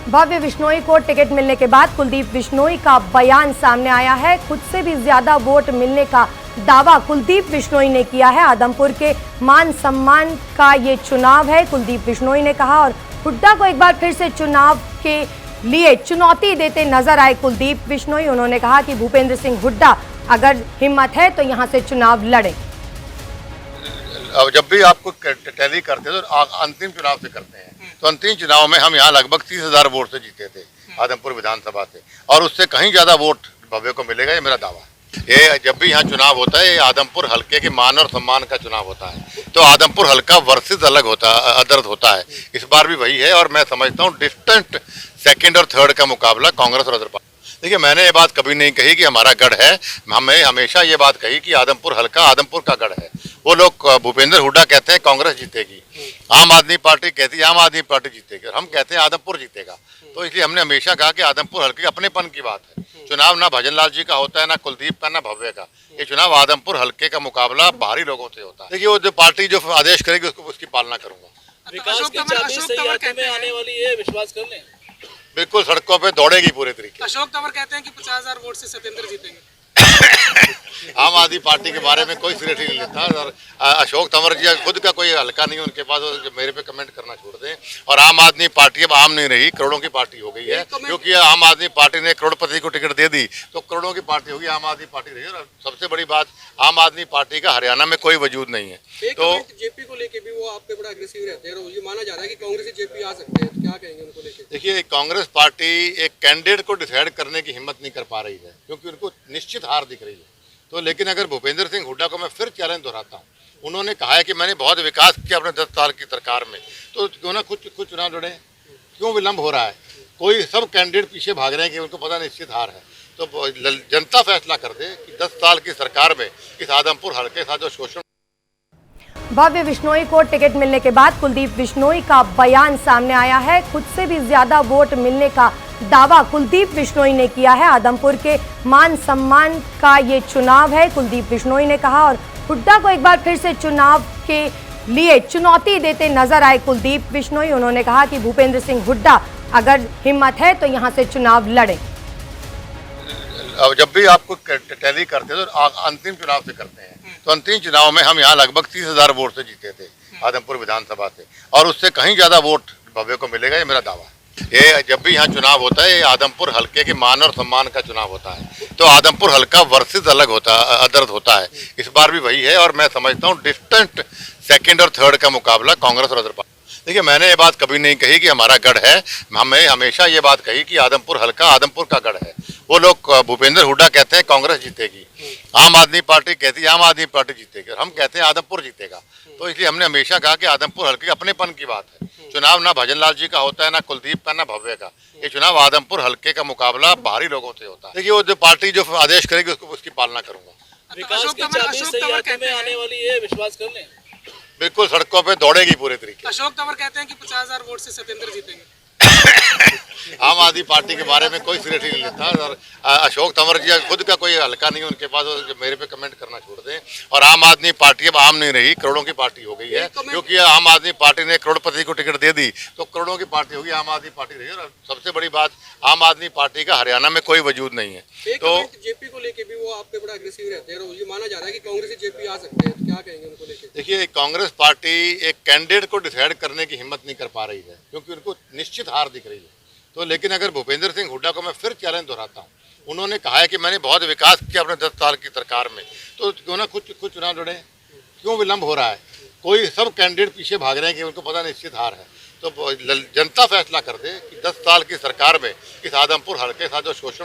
भव्य बिश्नोई को टिकट मिलने के बाद कुलदीप बिश्नोई का बयान सामने आया है। खुद से भी ज्यादा वोट मिलने का दावा कुलदीप बिश्नोई ने किया है। आदमपुर के मान सम्मान का ये चुनाव है, कुलदीप बिश्नोई ने कहा। और हुड्डा को एक बार फिर से चुनाव के लिए चुनौती देते नजर आए कुलदीप बिश्नोई। उन्होंने कहा कि भूपेंद्र सिंह हुड्डा अगर हिम्मत है तो यहाँ से चुनाव लड़े। अब जब भी आपको टैली करते हैं तो अंतिम चुनाव से करते हैं, तो अंतिम चुनाव में हम यहाँ लगभग 30,000 वोट से जीते थे आदमपुर विधानसभा से, और उससे कहीं ज्यादा वोट भव्य को मिलेगा, ये मेरा दावा है। ये जब भी यहाँ चुनाव होता है, ये आदमपुर हल्के के मान और सम्मान का चुनाव होता है, तो आदमपुर हल्का वर्सेस अलग होता अदर्द होता है। इस बार भी वही है, और मैं समझता हूँ डिस्टेंट सेकेंड और थर्ड का मुकाबला कांग्रेस और अदर पार्टी। देखिए, मैंने ये बात कभी नहीं कही कि हमारा गढ़ है, हमें हमेशा ये बात कही कि आदमपुर हल्का आदमपुर का गढ़ है। वो लोग भूपेंद्र हुड्डा कहते हैं कांग्रेस जीतेगी, आम आदमी पार्टी कहती है आम आदमी पार्टी जीतेगी, और हम कहते हैं आदमपुर जीतेगा। तो इसलिए हमने हमेशा कहा कि आदमपुर हल्के अपनेपन की बात है। चुनाव ना भजन लाल जी का होता है, ना कुलदीप का, ना भव्य का। ये चुनाव आदमपुर हल्के का मुकाबला बाहरी लोगों से होता है। देखिए, वो जो पार्टी जो आदेश करेगी उसकी पालना करूंगा। विकास की चाबी सही हाथों में आने वाली है, विश्वास कर लें। बिल्कुल सड़कों पे दौड़ेगी पूरे तरीके। अशोक तंवर कहते हैं कि 50,000 वोट से सत्येंद्र जीतेंगे। आम आदमी पार्टी के बारे में कोई सीरियसली नहीं लेता, और अशोक तंवर जी खुद का कोई हल्का नहीं है उनके पास, मेरे पे कमेंट करना छोड़ दें। और आम आदमी पार्टी अब आम नहीं रही, करोड़ों की पार्टी हो गई है, क्योंकि आम आदमी पार्टी ने करोड़पति को टिकट दे दी तो करोड़ों की पार्टी होगी, आम आदमी पार्टी रही। और सबसे बड़ी बात, आम आदमी पार्टी का हरियाणा में कोई वजूद नहीं है। तो जेपी को लेके भी वो आप पे बड़ा अग्रेसिव रहते हैं, ये माना जा रहा है कि कांग्रेस जेपी आ सकते हैं, तो क्या कहेंगे उनको लेके? देखिए, कांग्रेस पार्टी एक कैंडिडेट को डिसाइड करने की हिम्मत नहीं कर पा रही है, क्योंकि उनको निश्चित हार दिख रही है। तो लेकिन अगर भूपेंद्र सिंह हुड्डा को मैं फिर चैलेंज दोहराता हूँ, उन्होंने कहा है कि मैंने बहुत विकास किया अपने 10 साल की सरकार में, तो क्यों ना कुछ चुनाव लड़े, क्यों विलंब हो रहा है? कोई सब कैंडिडेट पीछे भाग रहे हैं कि उनको पता निश्चित हार है। तो जनता फैसला कर दे कि 10 साल की सरकार में इस आदमपुर हल्के साथ जो शोषण। भव्य बिश्नोई को टिकट मिलने के बाद कुलदीप बिश्नोई का बयान सामने आया है। खुद से भी ज्यादा वोट मिलने का दावा कुलदीप बिश्नोई ने किया है। आदमपुर के मान सम्मान का ये चुनाव है, कुलदीप बिश्नोई ने कहा। और हुड्डा को एक बार फिर से चुनाव के लिए चुनौती देते नजर आए कुलदीप बिश्नोई। उन्होंने कहा कि भूपेंद्र सिंह हुड्डा अगर हिम्मत है तो यहाँ से चुनाव लड़े। अब जब भी आपको टैली करते हैं तो अंतिम चुनाव से करते हैं, तो अंतिम चुनाव में हम यहाँ लगभग 30,000 वोट से जीते थे आदमपुर विधानसभा से, और उससे कहीं ज्यादा वोट भव्य को मिलेगा, ये मेरा दावा है। ये जब भी यहाँ चुनाव होता है, ये आदमपुर हल्के के मान और सम्मान का चुनाव होता है, तो आदमपुर हल्का वर्सेस अलग होता अदर्द होता है। इस बार भी वही है, और मैं समझता हूँ डिस्टेंट सेकेंड और थर्ड का मुकाबला कांग्रेस और अदर पार्टी। देखिए, मैंने ये बात कभी नहीं कही कि हमारा गढ़ है, हमें हमेशा ये बात कही कि आदमपुर हल्का आदमपुर का गढ़ है। वो लोग भूपेंद्र हुड्डा कहते हैं कांग्रेस जीतेगी, आम आदमी पार्टी कहती है आम आदमी पार्टी जीतेगी, और हम कहते हैं आदमपुर जीतेगा। तो इसलिए हमने हमेशा कहा कि आदमपुर हल्के अपनेपन की बात है। चुनाव ना भजन लाल जी का होता है, ना कुलदीप का, ना भव्य का। ये चुनाव आदमपुर हल्के का मुकाबला बाहरी लोगों से होता है। देखिए, वो जो पार्टी जो आदेश करेगी उसकी पालना करूंगा। विकास की चाबी सही हाथों में आने वाली है, विश्वास कर लें। बिल्कुल सड़कों पे दौड़ेगी पूरे तरीके। अशोक तंवर कहते हैं कि 50,000 वोट से सत्येंद्र जीतेंगे। आम आदमी पार्टी के बारे में कोई सीरियसली नहीं लेता, और अशोक तंवर जी खुद का कोई हल्का नहीं है उनके पास, मेरे पे कमेंट करना छोड़ दें। और आम आदमी पार्टी अब आम नहीं रही, करोड़ों की पार्टी हो गई है, क्योंकि आम आदमी पार्टी ने करोड़पति को टिकट दे दी तो करोड़ों की पार्टी होगी, आम आदमी पार्टी रही। और सबसे बड़ी बात, आम आदमी पार्टी का हरियाणा में कोई वजूद नहीं है। तो जेपी को लेके भी वो आप पे बड़ा अग्रेसिव रहते हैं, ये माना जा रहा है कि कांग्रेस जेपी आ सकते हैं, तो क्या कहेंगे उनको लेके? देखिए, कांग्रेस पार्टी एक कैंडिडेट को डिसाइड करने की हिम्मत नहीं कर पा रही है, क्योंकि उनको निश्चित हार दिख रही है। तो लेकिन अगर भूपेंद्र सिंह हुड्डा को मैं फिर चैलेंज दोहराता हूँ, उन्होंने कहा है कि मैंने बहुत विकास किया अपने 10 साल की सरकार में, तो क्यों ना कुछ चुनाव लड़े, क्यों विलंब हो रहा है? कोई सब कैंडिडेट पीछे भाग रहे हैं कि उनको पता निश्चित हार है। तो जनता फैसला कर दे कि 10 साल की सरकार में इस आदमपुर हल्के साथ जो शोषण